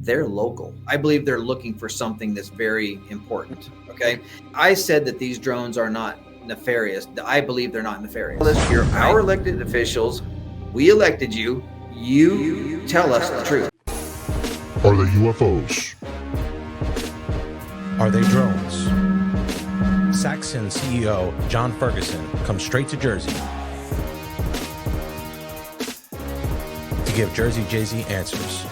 they're local. I believe they're looking for something that's very important. Okay. I said that these drones are not nefarious. I believe they're not nefarious. You're our elected officials. We elected you. You tell us the truth. Are they UFOs? Are they drones? Saxon CEO John Ferguson comes straight to Jersey to give Jersey Jay-Z answers.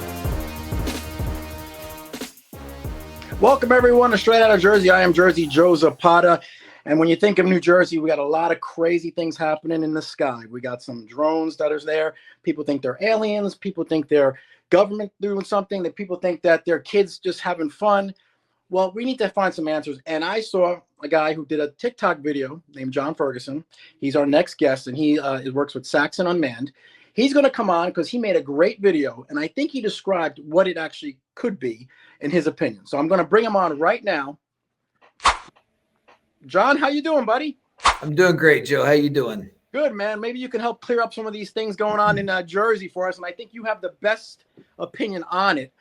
Welcome everyone to Straight Outta Jersey. I am Jersey Joe Zapata. And when you think of New Jersey, we got a lot of crazy things happening in the sky. We got some drones that are there. People think they're aliens. People think they're government doing something. That people think that they're kids just having fun. Well, we need to find some answers. And I saw a guy who did a TikTok video named John Ferguson. He's our next guest, and he works with Saxon Unmanned. He's going to come on because he made a great video, and I think he described what it actually could be in his opinion. So I'm going to bring him on right now. John, how you doing, buddy? I'm doing great, Joe. How you doing? Good, man. Maybe you can help clear up some of these things going on in Jersey for us, and I think you have the best opinion on it.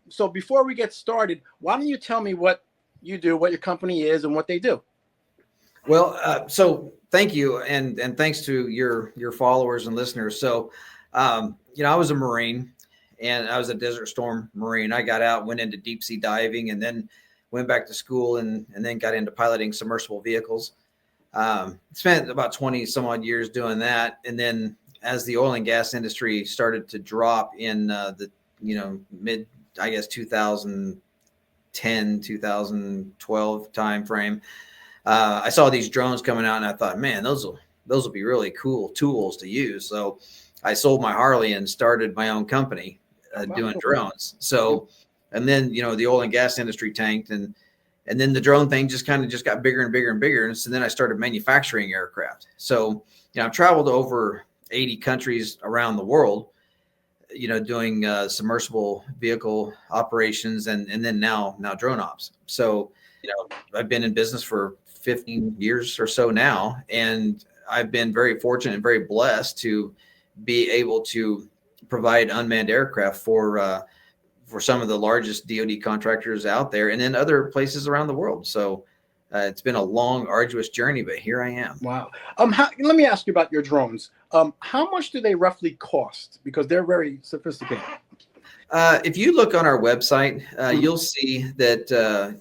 So before we get started, why don't you tell me what you do, what your company is, and what they do? Well, so thank you, and thanks to your followers and listeners. So, I was a Marine, and I was a Desert Storm Marine. I got out, went into deep sea diving, and then went back to school, and then got into piloting submersible vehicles. Spent about 20 some odd years doing that, and then as the oil and gas industry started to drop in the mid, I guess 2010, 2012 time frame. I saw these drones coming out, and I thought, man, those will be really cool tools to use. So I sold my Harley and started my own company doing drones. So, and then the oil and gas industry tanked, and then the drone thing just got bigger and bigger and bigger. And so then I started manufacturing aircraft. So I've traveled to over 80 countries around the world, doing submersible vehicle operations, and then now drone ops. So I've been in business for 15 years or so now, and I've been very fortunate and very blessed to be able to provide unmanned aircraft for some of the largest DoD contractors out there, and then other places around the world. So it's been a long, arduous journey, but here I am. Wow. Let me ask you about your drones. How much do they roughly cost? Because they're very sophisticated. If you look on our website, you'll see that,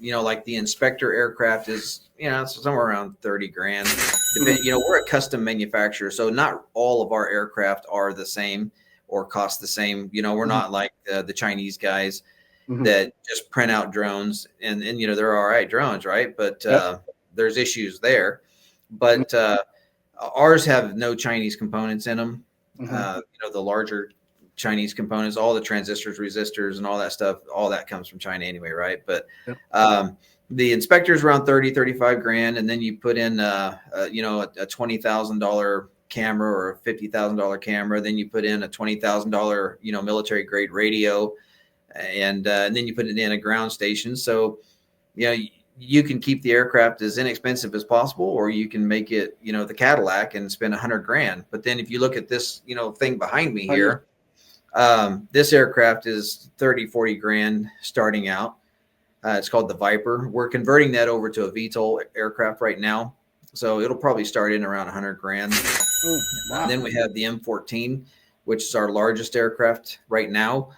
like the Inspector aircraft is, somewhere around 30 grand. We're a custom manufacturer, so not all of our aircraft are the same or cost the same. We're not like the Chinese guys that just print out drones and they're all right drones, right? But there's issues there. But ours have no Chinese components in them. The larger Chinese components, all the transistors, resistors, and all that stuff, all that comes from China anyway, right? But the Inspector's around 30, 35 grand, and then you put in a $20,000 camera or a $50,000 camera, then you put in a $20,000 military grade radio, and then you put it in a ground station. So you can keep the aircraft as inexpensive as possible, or you can make it the Cadillac and spend 100 grand. But then if you look at this thing behind me here, this aircraft is 30, 40 grand starting out. It's called the Viper. We're converting that over to a VTOL aircraft right now, so it'll probably start in around 100 grand. Wow. And then we have the M14, which is our largest aircraft right now.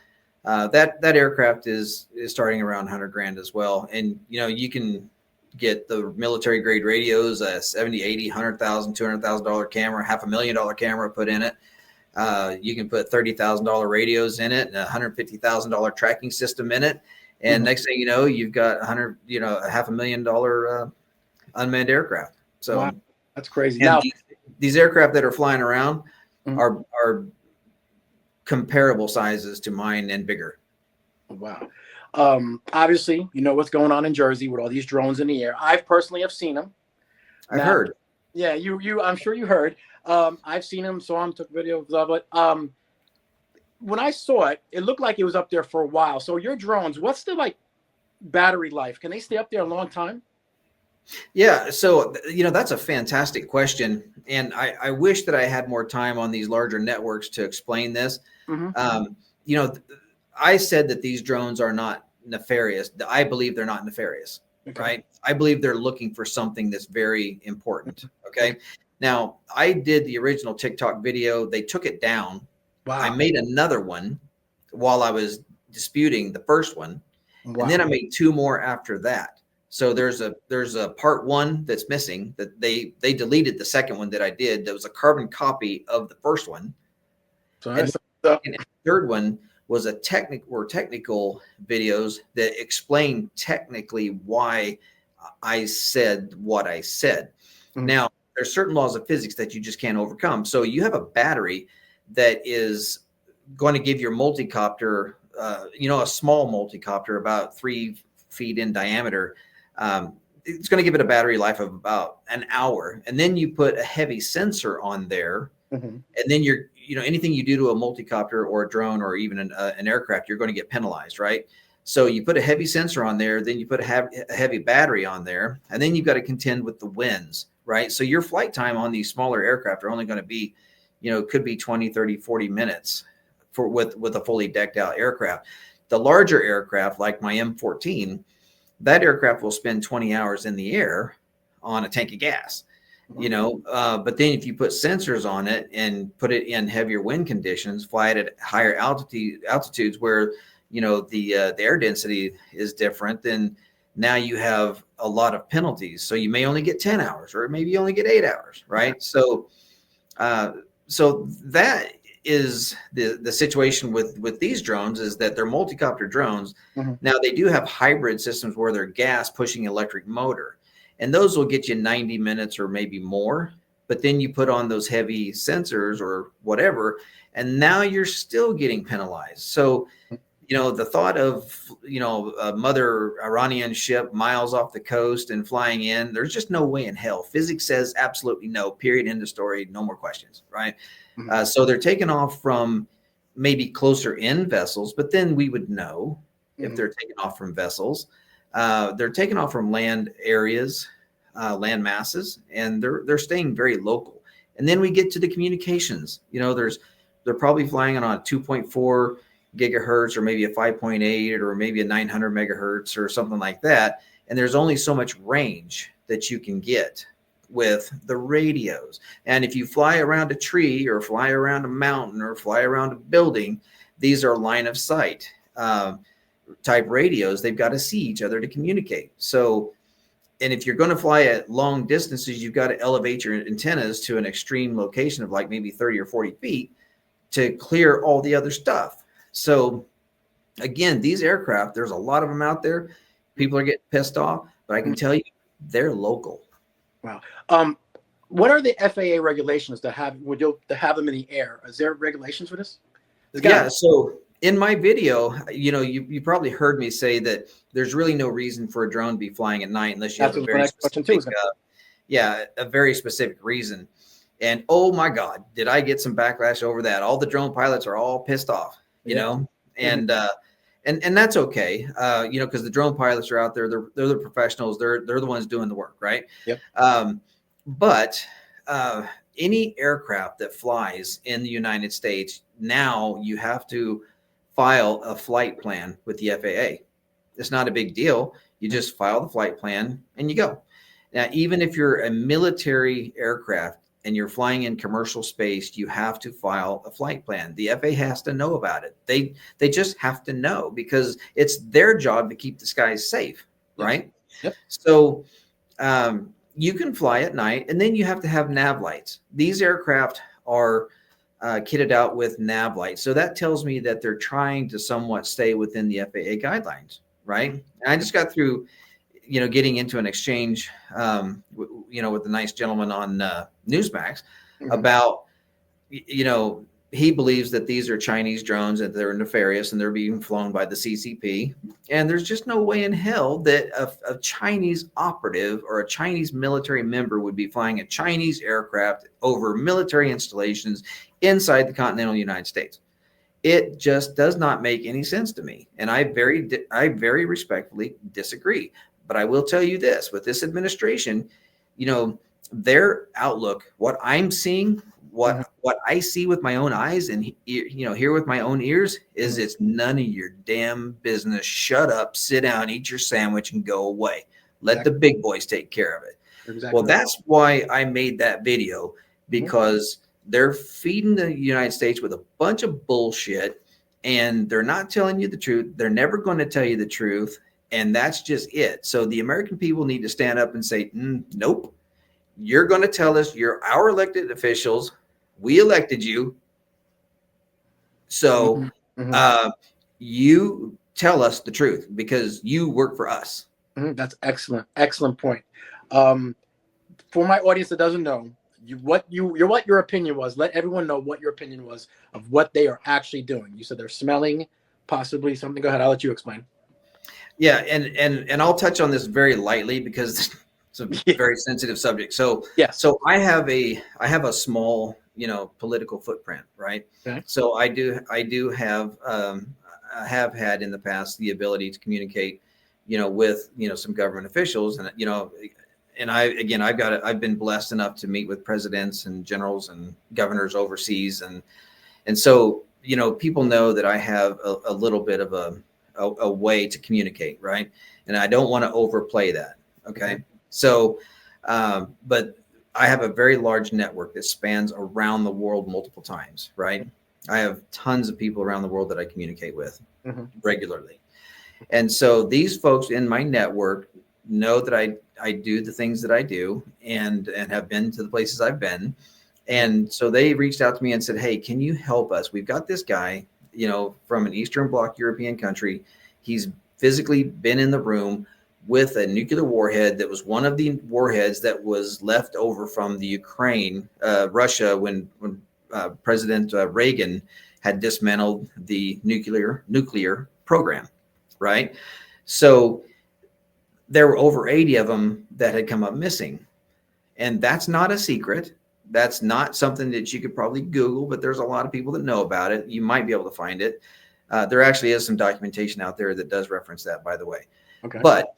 That aircraft is starting around 100 grand as well. And you can get the military grade radios, a 70, 80, $100,000, $200,000 camera, $500,000 camera put in it. You can put $30,000 radios in it, and a $150,000 tracking system in it. And next thing you know, you've got $500,000 unmanned aircraft. So wow. That's crazy. Now these aircraft that are flying around are comparable sizes to mine and bigger. Wow. Obviously, what's going on in Jersey with all these drones in the air. I personally have seen them. I've heard. Yeah, you. I'm sure you heard. I've seen them, saw them, took videos of it. When I saw it, it looked like it was up there for a while. So your drones, what's the battery life? Can they stay up there a long time? Yeah. So, that's a fantastic question. And I wish that I had more time on these larger networks to explain this. I said that these drones are not nefarious. I believe they're not nefarious, Okay. right? I believe they're looking for something that's very important. Okay. Now, I did the original TikTok video. They took it down. Wow. I made another one while I was disputing the first one. Wow. And then I made 2 more after that. So there's a part 1 that's missing, that they deleted the second one that I did. That was a carbon copy of the first one. So And the third one was a technical videos that explain technically why I said what I said. Mhm. Now, there's certain laws of physics that you just can't overcome. So you have a battery that is going to give your multicopter, a small multicopter about 3 feet in diameter. It's going to give it a battery life of about an hour. And then you put a heavy sensor on there. Mhm. And then anything you do to a multicopter or a drone or even an aircraft, you're going to get penalized, right? So you put a heavy sensor on there, then you put a heavy battery on there, and then you've got to contend with the winds, right? So your flight time on these smaller aircraft are only going to be, could be 20, 30, 40 minutes with a fully decked out aircraft. The larger aircraft, like my M14, that aircraft will spend 20 hours in the air on a tank of gas. But then if you put sensors on it and put it in heavier wind conditions, fly it at higher altitudes where, the air density is different, then now you have a lot of penalties. So you may only get 10 hours or maybe you only get 8 hours, right? So that is the situation with these drones, is that they're multicopter drones. Mhm. Now they do have hybrid systems where they're gas pushing electric motor. And those will get you 90 minutes or maybe more. But then you put on those heavy sensors or whatever, and now you're still getting penalized. So, the thought of, a mother Iranian ship miles off the coast and flying in, there's just no way in hell. Physics says absolutely no, period, end of story, no more questions, right? Mhm. So they're taking off from maybe closer in vessels, but then we would know if Mhm. they're taking off from vessels. They're taking off from land areas, land masses, and they're staying very local. And then we get to the communications. They're probably flying on a 2.4 gigahertz or maybe a 5.8 or maybe a 900 megahertz or something like that. And there's only so much range that you can get with the radios. And if you fly around a tree or fly around a mountain or fly around a building, these are line of sight type radios. They've got to see each other to communicate. So, and if you're going to fly at long distances, you've got to elevate your antennas to an extreme location of like maybe 30 or 40 feet to clear all the other stuff. So again, these aircraft, there's a lot of them out there. People are getting pissed off, but I can tell you they're local. Wow. What are the FAA regulations that have them in the air? Is there regulations for this? Yeah. So in my video, you probably heard me say that there's really no reason for a drone to be flying at night unless you have a very specific, a very specific reason. And oh my God, did I get some backlash over that? All the drone pilots are all pissed off, and that's okay, because the drone pilots are out there. They're the professionals. They're the ones doing the work, right? Yep. But any aircraft that flies in the United States, now you have to file a flight plan with the FAA. It's not a big deal. You just file the flight plan and you go. Now, even if you're a military aircraft and you're flying in commercial space, you have to file a flight plan. The FAA has to know about it. They just have to know, because it's their job to keep the skies safe, right? Yep. So you can fly at night, and then you have to have nav lights. These aircraft are kitted out with nav lights. So that tells me that they're trying to somewhat stay within the FAA guidelines, right? And I just got through getting into an exchange, with the nice gentleman on Newsmax about, he believes that these are Chinese drones, and they're nefarious and they're being flown by the CCP. And there's just no way in hell that a Chinese operative or a Chinese military member would be flying a Chinese aircraft over military installations inside the continental United States. It just does not make any sense to me. And I very respectfully disagree. But I will tell you this, with this administration, their outlook, what I'm seeing, What I see with my own eyes and hear with my own ears is it's none of your damn business. Shut up, sit down, eat your sandwich, and go away. Let the big boys take care of it. Well, that's why I made that video, because they're feeding the United States with a bunch of bullshit, and they're not telling you the truth. They're never going to tell you the truth, and that's just it. So the American people need to stand up and say, nope, you're going to tell us, you're our elected officials. We elected you. So you tell us the truth because you work for us. That's excellent. Excellent point. For my audience that doesn't know, what your opinion was, let everyone know what your opinion was of what they are actually doing. You said they're smelling possibly something. Go ahead. I'll let you explain. Yeah. And I'll touch on this very lightly because it's a very sensitive subject. So, so I have a small, political footprint, right? Okay. So I do have had in the past the ability to communicate, with, some government officials, and, and I've been blessed enough to meet with presidents and generals and governors overseas. And so, people know that I have a little bit of a way to communicate. Right. And I don't want to overplay that. Okay. So, but I have a very large network that spans around the world multiple times. Right. I have tons of people around the world that I communicate with regularly. And so these folks in my network know that I do the things that I do and have been to the places I've been. And so they reached out to me and said, hey, can you help us? We've got this guy, from an Eastern Bloc European country. He's physically been in the room with a nuclear warhead that was one of the warheads that was left over from the Ukraine, Russia, when President Reagan had dismantled the nuclear program. Right. So there were over 80 of them that had come up missing. And that's not a secret. That's not something that you could probably Google, but there's a lot of people that know about it. You might be able to find it. There actually is some documentation out there that does reference that, by the way. Okay. But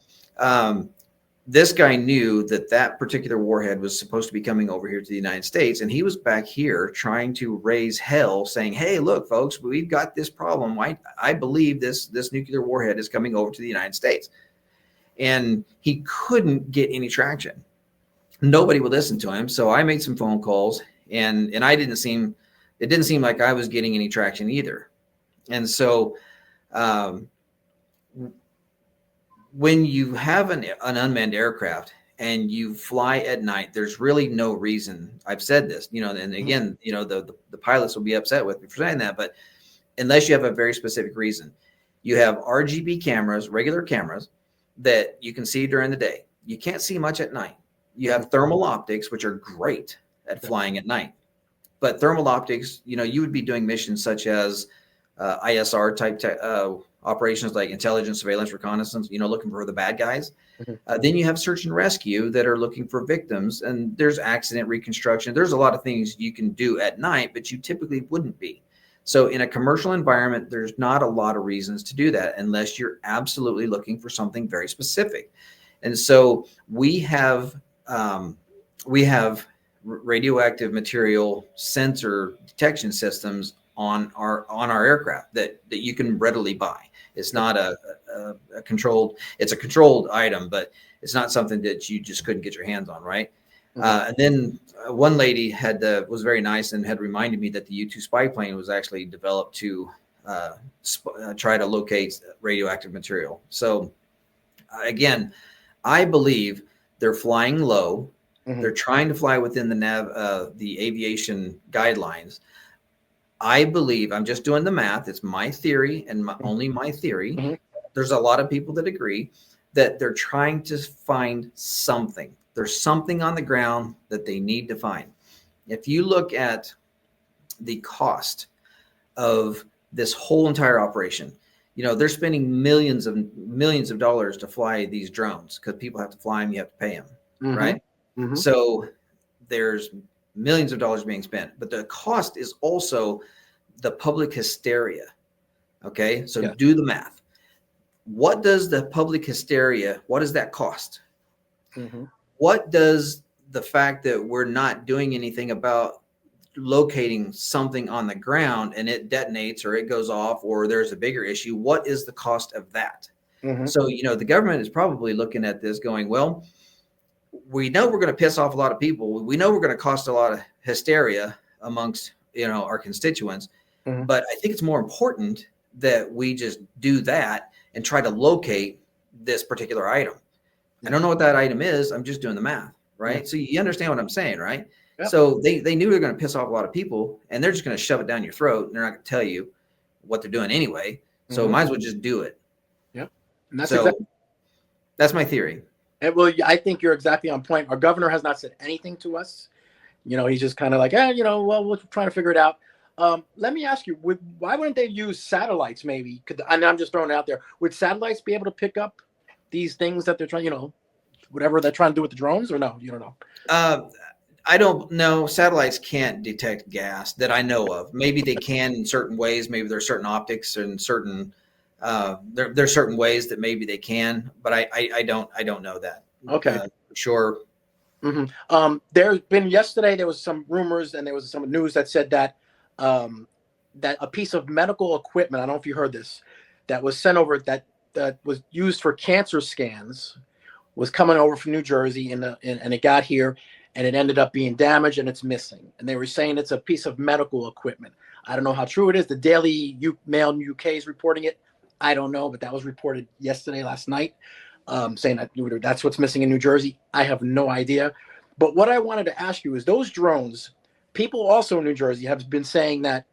this guy knew that particular warhead was supposed to be coming over here to the United States. And he was back here trying to raise hell, saying, hey, look, folks, we've got this problem. I believe this nuclear warhead is coming over to the United States. And he couldn't get any traction. Nobody would listen to him. So I made some phone calls, and it didn't seem like I was getting any traction either. And so when you have an unmanned aircraft and you fly at night, there's really no reason. I've said this, and again, the pilots will be upset with me for saying that, but unless you have a very specific reason, you have RGB cameras, regular cameras that you can see during the day. You can't see much at night. You have thermal optics, which are great at flying at night, but thermal optics, you would be doing missions such as ISR type operations like intelligence, surveillance, reconnaissance, looking for the bad guys. Then you have search and rescue that are looking for victims, and there's accident reconstruction. There's a lot of things you can do at night, but you typically wouldn't be. So in a commercial environment, there's not a lot of reasons to do that unless you're absolutely looking for something very specific. And so we have radioactive material sensor detection systems on our aircraft that you can readily buy. It's not a controlled, it's a controlled item, but it's not something that you just couldn't get your hands on. Right. And then one lady was very nice and had reminded me that the U-2 spy plane was actually developed to try to locate radioactive material. So again, I believe they're flying low. They're trying to fly within the aviation guidelines. I believe, I'm just doing the math, it's my theory and only my theory. There's a lot of people that agree that they're trying to find something. There's something on the ground that they need to find. If you look at the cost of this whole entire operation, they're spending millions of dollars to fly these drones because people have to fly them, you have to pay them, right? So there's millions of dollars being spent, but the cost is also the public hysteria. Okay. So do the math. What does the public hysteria, what does that cost? What does the fact that we're not doing anything about locating something on the ground and it detonates or it goes off or there's a bigger issue, what is the cost of that? So, the government is probably looking at this going, well, we know we're going to piss off a lot of people. We know we're going to cause a lot of hysteria amongst, our constituents. But I think it's more important that we just do that and try to locate this particular item. I don't know what that item is. I'm just doing the math, right? So you understand what I'm saying, right? Yep. So they knew they're going to piss off a lot of people and they're just going to shove it down your throat. And they're not going to tell you what they're doing anyway. So might as well just do it. Yep. And that's my theory. Well, I think you're exactly on point. Our governor has not said anything to us. He's just kind of like, well, we're trying to figure it out. Let me ask you, why wouldn't they use satellites maybe? And I'm just throwing it out there. Would satellites be able to pick up these things that they're trying, whatever they're trying to do with the drones, or no? You don't know? I don't know. Satellites can't detect gas that I know of. Maybe they can in certain ways. Maybe there's certain optics and certain there's certain ways that maybe they can, but I don't know that. Okay. For sure. There's been yesterday, there was some rumors and there was some news that said that that a piece of medical equipment, I don't know if you heard this, that was sent over that was used for cancer scans was coming over from New Jersey and it got here and it ended up being damaged and it's missing. And they were saying it's a piece of medical equipment. I don't know how true it is. The Daily Mail UK is reporting it. I don't know, but that was reported last night, saying that that's what's missing in New Jersey. I have no idea. But what I wanted to ask you is those drones, people also in New Jersey have been saying that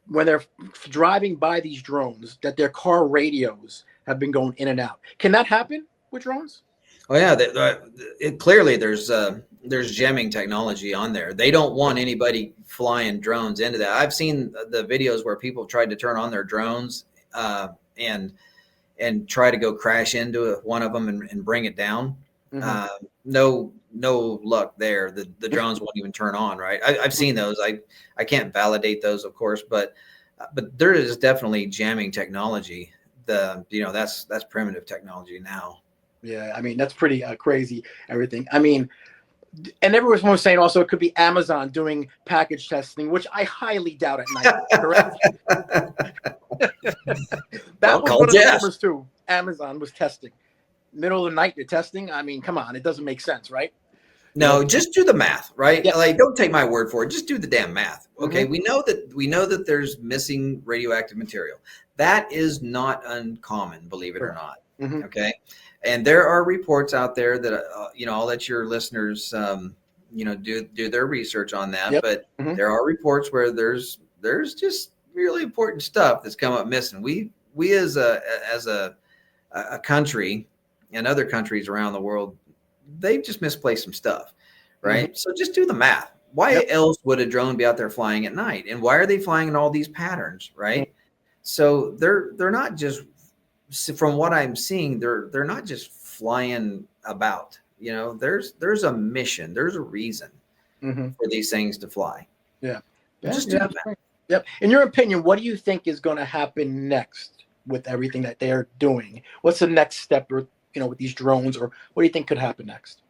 when they're driving by these drones, that their car radios have been going in and out. Can that happen with drones? Oh yeah, clearly there's jamming technology on there. They don't want anybody flying drones into that. I've seen the videos where people tried to turn on their drones and try to go crash into one of them and bring it down. No luck there. The drones won't even turn on. Right. I've seen those. I can't validate those, of course, but there is definitely jamming technology. That's primitive technology now. Yeah, I mean, that's pretty crazy, everything. I mean, and everyone was saying also it could be Amazon doing package testing, which I highly doubt at night, correct? That was one of the numbers too. Amazon was testing. Middle of the night, they're testing. I mean, come on, it doesn't make sense, right? No, just do the math, right? Yeah. Like, don't take my word for it. Just do the damn math. Okay, we know that there's missing radioactive material. That is not uncommon, believe it or not. Okay. And there are reports out there that, I'll let your listeners, do their research on that. Yep. But there are reports where there's just really important stuff that's come up missing. We as a country and other countries around the world, they've just misplaced some stuff, right? So just do the math. Why else would a drone be out there flying at night? And why are they flying in all these patterns, right? So they're not just, from what I'm seeing, they're not just flying about. There's a mission, there's a reason for these things to fly. Just do that. Yep. In your opinion, what do you think is going to happen next with everything that they're doing? What's the next step, or with these drones, or what do you think could happen next?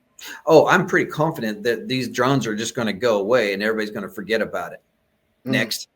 Oh, I'm pretty confident that these drones are just going to go away and everybody's going to forget about it. Next.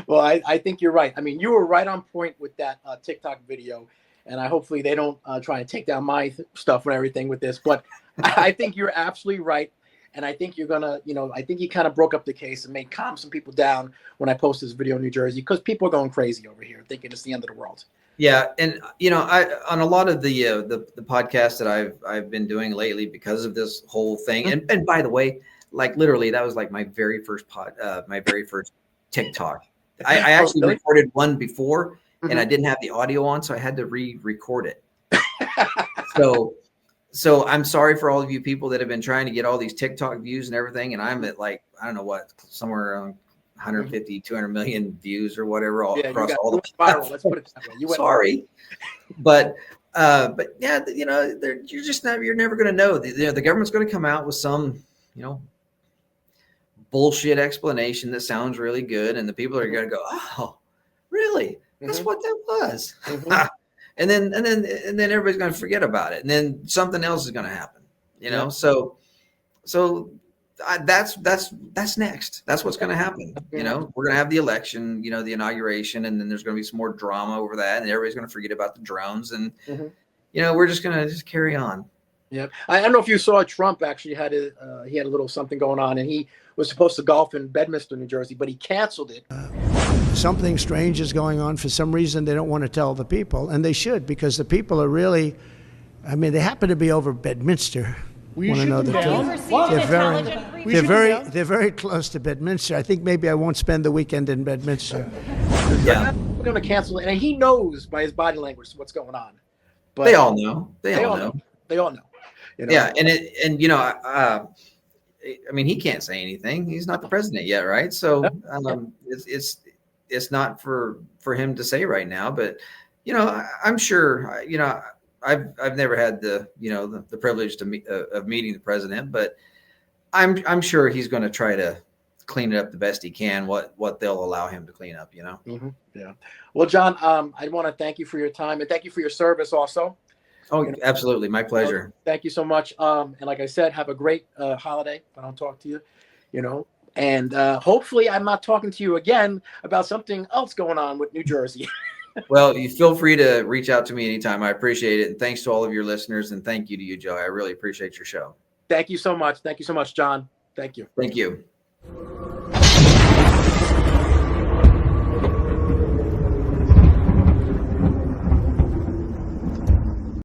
Well, I think you're right. I mean, you were right on point with that TikTok video, and hopefully they don't try and take down my stuff and everything with this. But I think you're absolutely right, and I think you're gonna, I think you kind of broke up the case and made calm some people down when I post this video in New Jersey, because people are going crazy over here, thinking it's the end of the world. Yeah, and I on a lot of the podcasts that I've been doing lately because of this whole thing, and by the way, like literally that was like my very first TikTok. I actually recorded one before and I didn't have the audio on, so I had to re-record it. So I'm sorry for all of you people that have been trying to get all these TikTok views and everything, and I'm at like, I don't know what, somewhere around 150, 200 million views or whatever across all the viral. Let's put it that way. Sorry. But yeah, you're never going to know. The government's going to come out with some, bullshit explanation that sounds really good, and the people are going to go, "Oh, really? That's what that was." And then everybody's going to forget about it, and then something else is going to happen. So that's next. That's what's going to happen. You know, we're going to have the election, you know, the inauguration, and then there's going to be some more drama over that, and everybody's going to forget about the drones, and you know, we're just going to just carry on. Yeah, I don't know if you saw Trump actually had he had a little something going on, and he was supposed to golf in Bedminster, New Jersey, but he canceled it. Something strange is going on. For some reason, they don't want to tell the people, and they should, because the people are really, I mean, they happen to be over Bedminster. Will you shoot them down? They're very close to Bedminster. I think maybe I won't spend the weekend in Bedminster. Yeah, we're going to cancel it, and he knows by his body language what's going on. But they all know. They all know. They all know. You know? Yeah, and you know, I mean, he can't say anything. He's not the president yet, right? So it's not for him to say right now. But you know, I'm sure. You know, I've never had the privilege of meeting the president, but I'm sure he's going to try to clean it up the best he can. What they'll allow him to clean up. You know. Yeah. Well, John, I want to thank you for your time and thank you for your service also. Oh, absolutely. My pleasure. Thank you so much. And like I said, have a great holiday when I'll talk to you, you know, and hopefully I'm not talking to you again about something else going on with New Jersey. Well, you feel free to reach out to me anytime. I appreciate it. And thanks to all of your listeners. And thank you to you, Joe. I really appreciate your show. Thank you so much. Thank you so much, John. Thank you. Thank you.